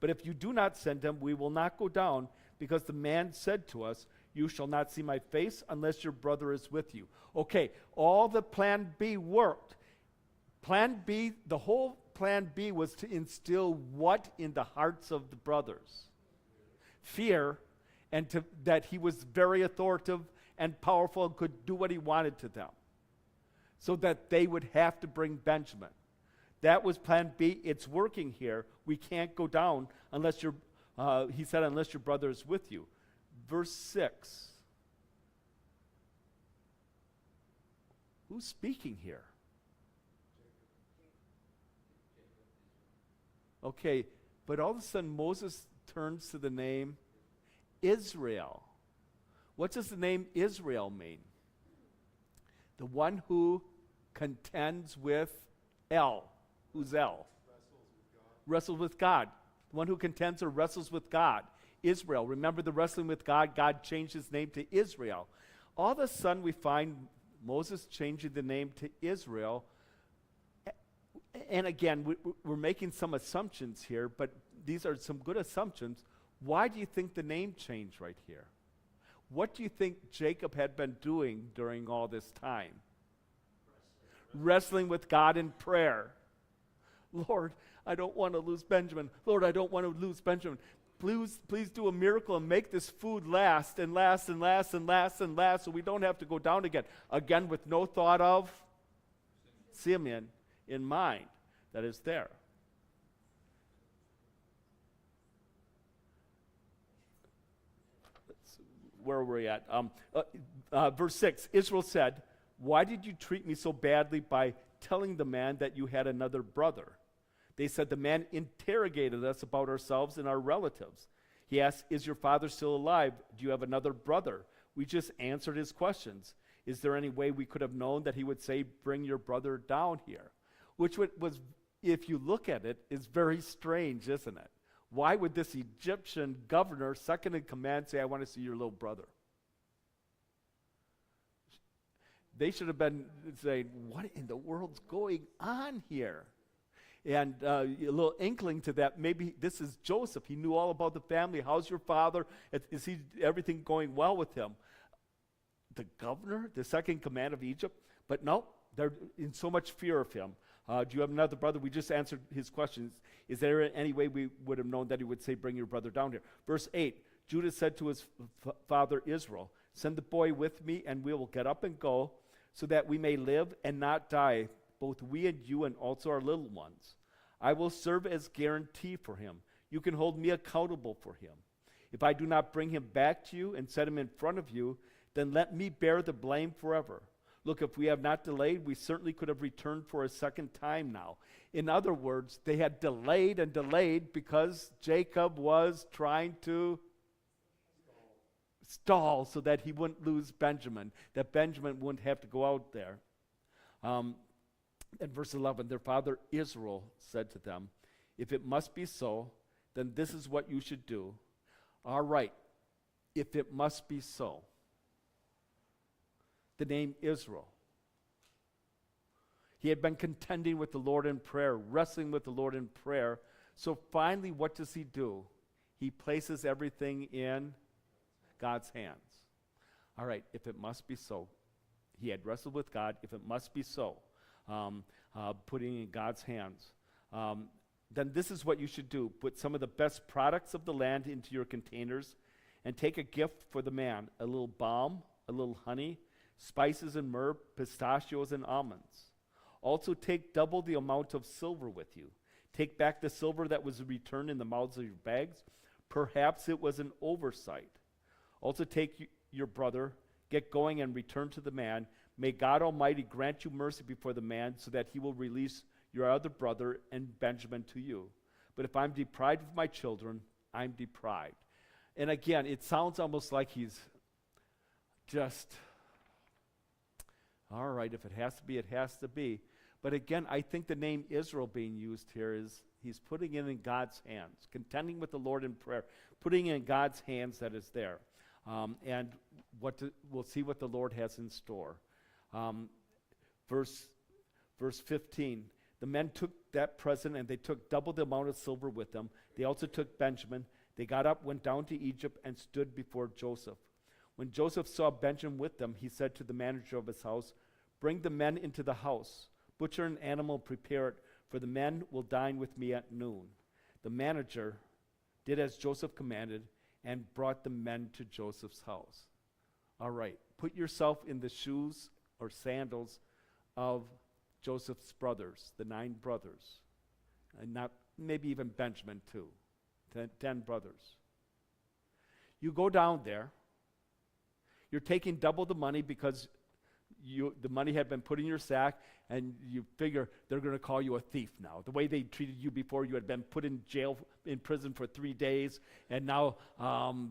Speaker 5: But if you do not send him, we will not go down, because the man said to us, you shall not see my face unless your brother is with you. Okay, all the plan B worked. Plan B, the whole plan B was to instill what in the hearts of the brothers? Fear, and that he was very authoritative and powerful and could do what he wanted to them, so that they would have to bring Benjamin. That was plan B. It's working here. We can't go down unless he said, unless your brother is with you. Verse 6. Who's speaking here? Okay, but all of a sudden Moses turns to the name Israel. What does the name Israel mean? The one who contends with El. Who's El? Wrestles with God. The one who contends or wrestles with God. Israel. Remember the wrestling with God? God changed his name to Israel. All of a sudden we find Moses changing the name to Israel. And again, we're making some assumptions here, but these are some good assumptions. Why do you think the name changed right here? What do you think Jacob had been doing during all this time? Wrestling with God in prayer. Lord, I don't want to lose Benjamin. Lord, I don't want to lose Benjamin. Please do a miracle and make this food last and last and last and last and last so we don't have to go down again. Again, with no thought of Simeon in mind that is there. Where were we at? Verse 6, Israel said, "Why did you treat me so badly by telling the man that you had another brother?" They said, "The man interrogated us about ourselves and our relatives. He asked, 'Is your father still alive? Do you have another brother?' We just answered his questions. Is there any way we could have known that he would say, 'Bring your brother down here'?" Which was, if you look at it, is very strange, isn't it? Why would this Egyptian governor, second in command, say, "I want to see your little brother"? They should have been saying, "What in the world's going on here?" And a little inkling to that, maybe this is Joseph. He knew all about the family. How's your father? Is everything going well with him? The governor, the second in command of Egypt? But no, they're in so much fear of him. Do you have another brother? We just answered his questions. Is there any way we would have known that he would say, "Bring your brother down here"? Verse 8, Judah said to his father Israel, "Send the boy with me, and we will get up and go, so that we may live and not die, both we and you and also our little ones. I will serve as guarantee for him. You can hold me accountable for him. If I do not bring him back to you and set him in front of you, then let me bear the blame forever. Look, if we have not delayed, we certainly could have returned for a second time now." In other words, they had delayed and delayed because Jacob was trying to stall so that he wouldn't lose Benjamin, that Benjamin wouldn't have to go out there. In verse 11, their father Israel said to them, "If it must be so, then this is what you should do." All right, if it must be so. The name Israel. He had been contending with the Lord in prayer, wrestling with the Lord in prayer. So finally, what does he do? He places everything in God's hands. All right, if it must be so. He had wrestled with God. If it must be so, putting in God's hands. Then this is what you should do. Put some of the best products of the land into your containers and take a gift for the man, a little balm, a little honey, spices and myrrh, pistachios and almonds. Also take double the amount of silver with you. Take back the silver that was returned in the mouths of your bags. Perhaps it was an oversight. Also take your brother, get going and return to the man. May God Almighty grant you mercy before the man so that he will release your other brother and Benjamin to you. But if I'm deprived of my children, I'm deprived. And again, it sounds almost like he's just, all right, if it has to be, it has to be. But again, I think the name Israel being used here is he's putting it in God's hands, contending with the Lord in prayer, putting it in God's hands that is there. And we'll see what the Lord has in store. Verse 15, the men took that present and they took double the amount of silver with them. They also took Benjamin. They got up, went down to Egypt, and stood before Joseph. When Joseph saw Benjamin with them, he said to the manager of his house, "Bring the men into the house. Butcher an animal, prepare it, for the men will dine with me at noon." The manager did as Joseph commanded and brought the men to Joseph's house. All right, put yourself in the shoes or sandals of Joseph's brothers, the 9 brothers, and not maybe even Benjamin too, 10 brothers. You go down there. You're taking double the money because the money had been put in your sack, and you figure they're going to call you a thief now. The way they treated you before, you had been put in jail, in prison for 3 days, and now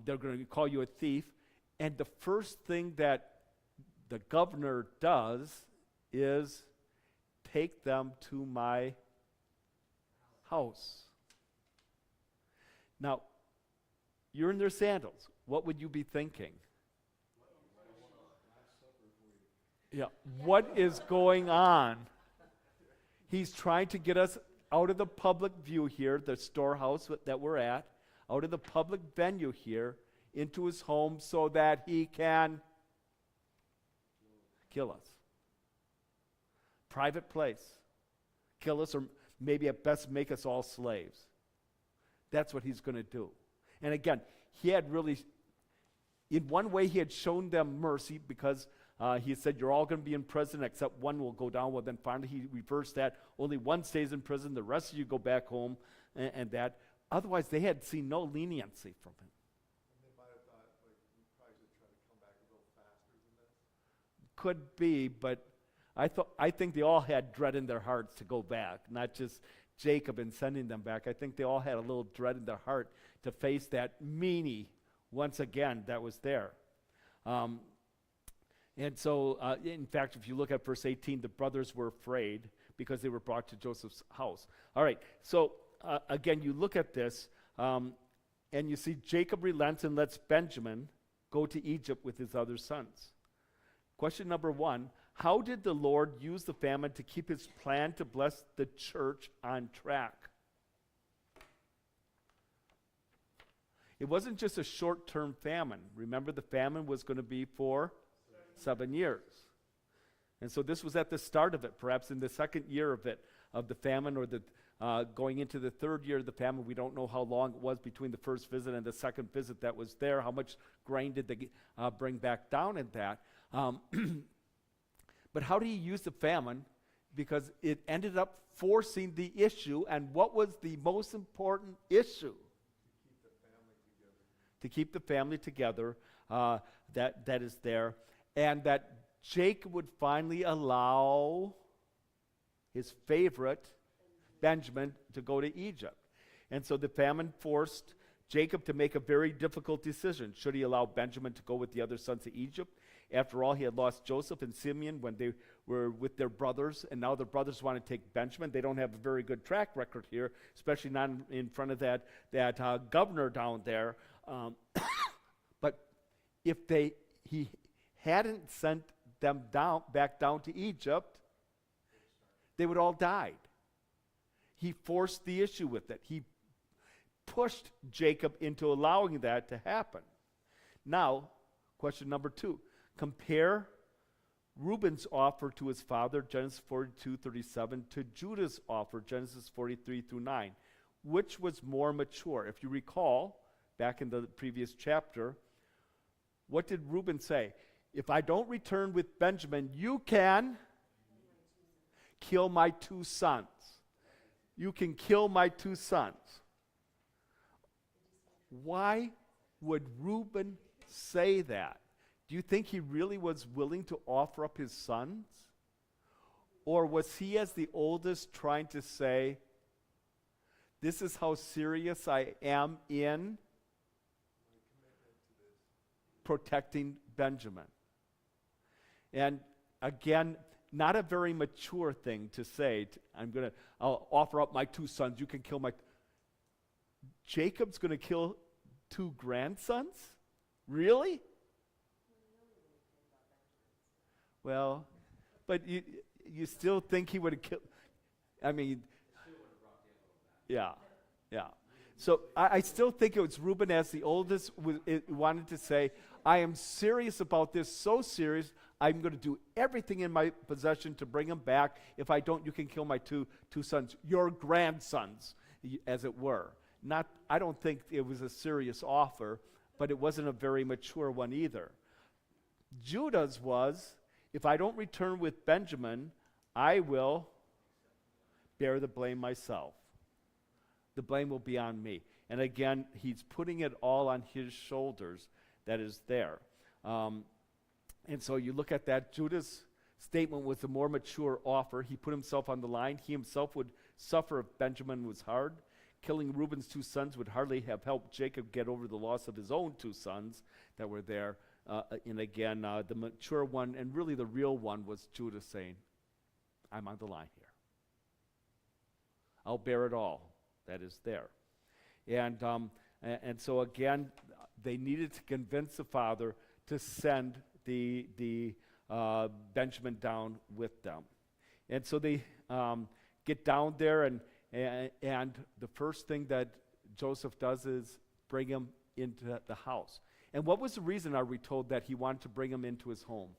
Speaker 5: they're going to call you a thief. And the first thing that the governor does is take them to my house. Now, you're in their sandals. What would you be thinking? Yeah, what is going on? He's trying to get us out of the public view here, the storehouse that we're at, out of the public venue here, into his home so that he can kill us. Private place. Kill us, or maybe at best make us all slaves. That's what he's going to do. And again, he had really, in one way, he had shown them mercy because he said, you're all going to be in prison except one will go down. Well, then finally he reversed that. Only one stays in prison. The rest of you go back home and that. Otherwise, they had seen no leniency from him.
Speaker 6: And they might have thought, like, we probably should try to come back a little faster than this.
Speaker 5: Could be, but I think they all had dread in their hearts to go back, not just Jacob in sending them back. I think they all had a little dread in their heart to face that meanie once again that was there. And so, in fact, if you look at verse 18, the brothers were afraid because they were brought to Joseph's house. All right, so again, you look at this, and you see Jacob relents and lets Benjamin go to Egypt with his other sons. Question number 1, how did the Lord use the famine to keep his plan to bless the church on track? It wasn't just a short-term famine. Remember, the famine was going to be for 7 years. And so this was at the start of it, perhaps in the second year of it, of the famine, or the going into the third year of the famine. We don't know how long it was between the first visit and the second visit that was there. How much grain did they bring back down in that? But how did he use the famine? Because it ended up forcing the issue, and what was the most important issue? To keep the family together, that is there, and that Jacob would finally allow his favorite, Benjamin, to go to Egypt. And so the famine forced Jacob to make a very difficult decision. Should he allow Benjamin to go with the other sons to Egypt? After all, he had lost Joseph and Simeon when they were with their brothers, and now the brothers want to take Benjamin. They don't have a very good track record here, especially not in front of that governor down there. But if he hadn't sent them back down to Egypt, they would all died. He forced the issue with it. He pushed Jacob into allowing that to happen. Now, question number 2. Compare Reuben's offer to his father, Genesis 42:37, to Judah's offer, Genesis 43-9. Which was more mature? If you recall, back in the previous chapter, what did Reuben say? If I don't return with Benjamin, you can kill my 2 sons. You can kill my 2 sons. Why would Reuben say that? Do you think he really was willing to offer up his sons? Or was he, as the oldest, trying to say, this is how serious I am in protecting Benjamin? And again, not a very mature thing to say. I'll offer up my 2 sons. You can kill my. Jacob's going to kill 2 grandsons? Really? Well, but you still think he would have killed? I mean, yeah. So I still think it was Reuben, as the oldest, wanted to say, I am serious about this, so serious, I'm going to do everything in my possession to bring him back. If I don't, you can kill my two sons, your grandsons, as it were. I don't think it was a serious offer, but it wasn't a very mature one either. Judah's was, if I don't return with Benjamin, I will bear the blame myself. The blame will be on me. And again, he's putting it all on his shoulders that is there. And so you look at that, Judah's statement was the more mature offer. He put himself on the line. He himself would suffer if Benjamin was hard. Killing Reuben's 2 sons would hardly have helped Jacob get over the loss of his own 2 sons that were there. And again, the mature one, and really the real one, was Judah saying, I'm on the line here. I'll bear it all that is there. And so again, they needed to convince the father to send the Benjamin down with them. And so they get down there, and the first thing that Joseph does is bring him into the house. And what was the reason, are we told, that he wanted to bring him into his home?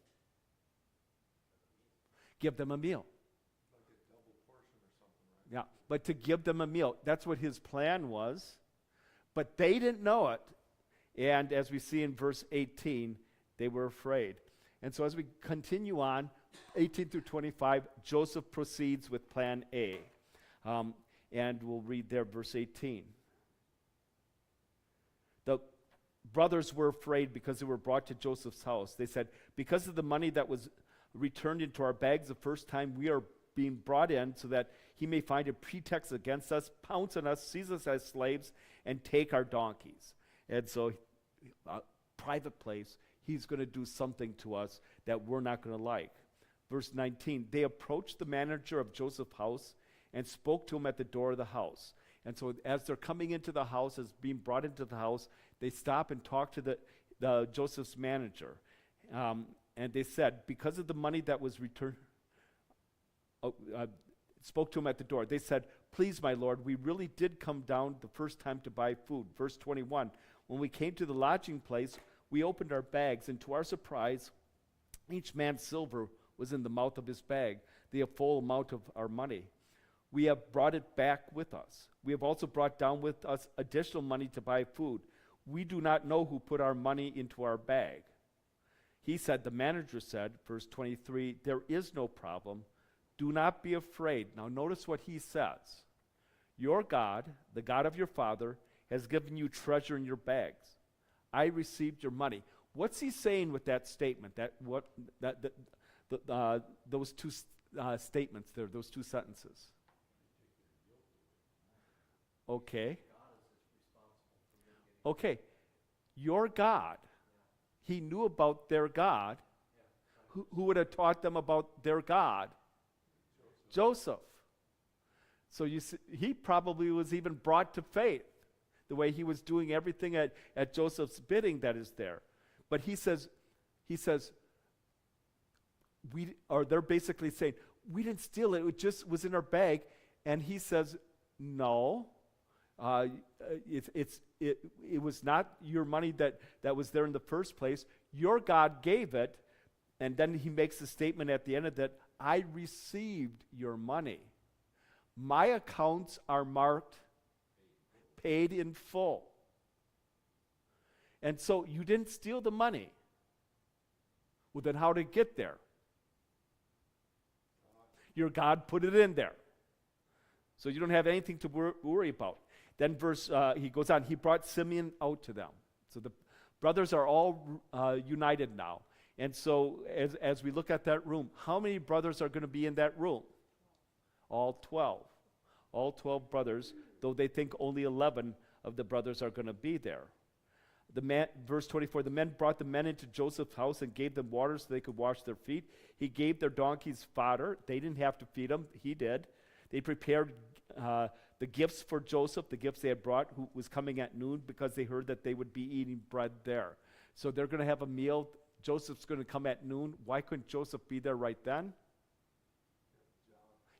Speaker 5: Give them a meal.
Speaker 6: Like a double portion or something, right?
Speaker 5: Yeah, but to give them a meal. That's what his plan was. But they didn't know it. And as we see in verse 18, they were afraid. And so as we continue on, 18 through 25, Joseph proceeds with plan A. And we'll read there verse 18. The brothers were afraid because they were brought to Joseph's house. They said, because of the money that was returned into our bags the first time, we are being brought in so that he may find a pretext against us, pounce on us, seize us as slaves, and take our donkeys. And so, private place, he's going to do something to us that we're not going to like. Verse 19, they approached the manager of Joseph's house and spoke to him at the door of the house. And so as they're coming into the house, as being brought into the house, they stop and talk to the Joseph's manager. And they said, because of the money that was returned, spoke to him at the door. They said, please, my lord, we really did come down the first time to buy food. Verse 21, when we came to the lodging place, we opened our bags, and to our surprise, each man's silver was in the mouth of his bag, the full amount of our money. We have brought it back with us. We have also brought down with us additional money to buy food. We do not know who put our money into our bag. He said, the manager said, verse 23, there is no problem. Do not be afraid. Now notice what he says. Your God, the God of your father, has given you treasure in your bags. I received your money. What's he saying with that statement? Those two statements there, those two sentences. Okay. Okay. Your God. He knew about their God. Who would have taught them about their God? Joseph. So you see, he probably was even brought to faith the way he was doing everything at Joseph's bidding that is there. But he says, they're basically saying, we didn't steal it, it just was in our bag. And he says, no, it was not your money that was there in the first place. Your God gave it. And then he makes a statement at the end of that, I received your money. My accounts are marked paid in full. And so you didn't steal the money. Well, then how did it get there? Your God put it in there. So you don't have anything to worry about. Then he goes on, he brought Simeon out to them. So the brothers are all united now. And so as we look at that room, how many brothers are going to be in that room? All 12. All 12 brothers, though they think only 11 of the brothers are going to be there. Verse 24, the men brought the men into Joseph's house and gave them water so they could wash their feet. He gave their donkeys fodder. They didn't have to feed them. He did. They prepared the gifts for Joseph, the gifts they had brought, who was coming at noon, because they heard that they would be eating bread there. So they're going to have a meal. Joseph's going to come at noon. Why couldn't Joseph be there right then?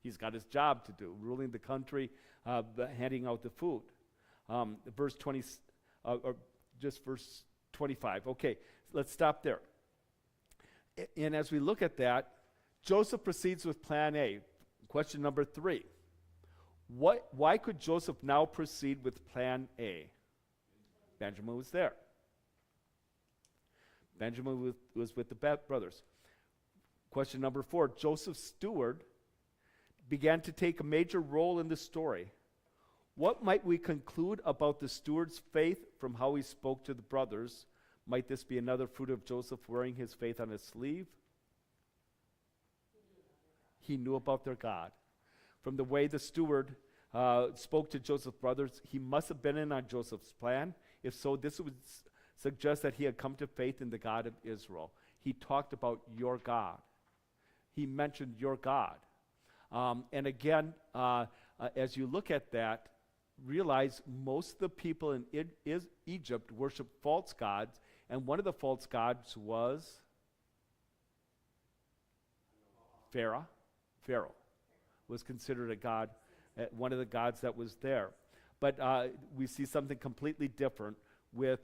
Speaker 5: He's got his job to do, ruling the country, handing out the food. Verse 20, or just verse 25. Okay, let's stop there. And as we look at that, Joseph proceeds with plan A. Question number 3. Why could Joseph now proceed with plan A? Benjamin was there. Benjamin was with the brothers. Question number 4, Joseph's steward began to take a major role in the story. What might we conclude about the steward's faith from how he spoke to the brothers? Might this be another fruit of Joseph wearing his faith on his sleeve? he knew about their God. From the way the steward spoke to Joseph's brothers, he must have been in on Joseph's plan. If so, this would suggest that he had come to faith in the God of Israel. He talked about your God. He mentioned your God. And again, as you look at that, realize most of the people in Egypt worshiped false gods, and one of the false gods was Pharaoh. Pharaoh was considered a god, one of the gods that was there. But we see something completely different with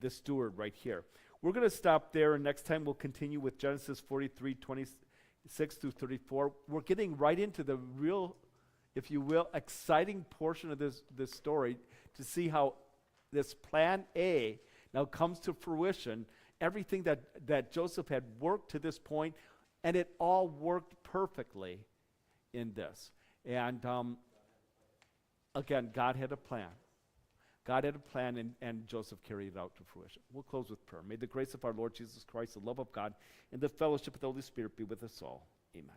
Speaker 5: this steward right here. We're going to stop there, and next time we'll continue with Genesis 43, 26 through 34. We're getting right into the real, if you will, exciting portion of this story to see how this plan A now comes to fruition. Everything that Joseph had worked to this point, and it all worked perfectly in this. And again, God had a plan. God had a plan, and Joseph carried it out to fruition. We'll close with prayer. May the grace of our Lord Jesus Christ, the love of God, and the fellowship of the Holy Spirit be with us all. Amen.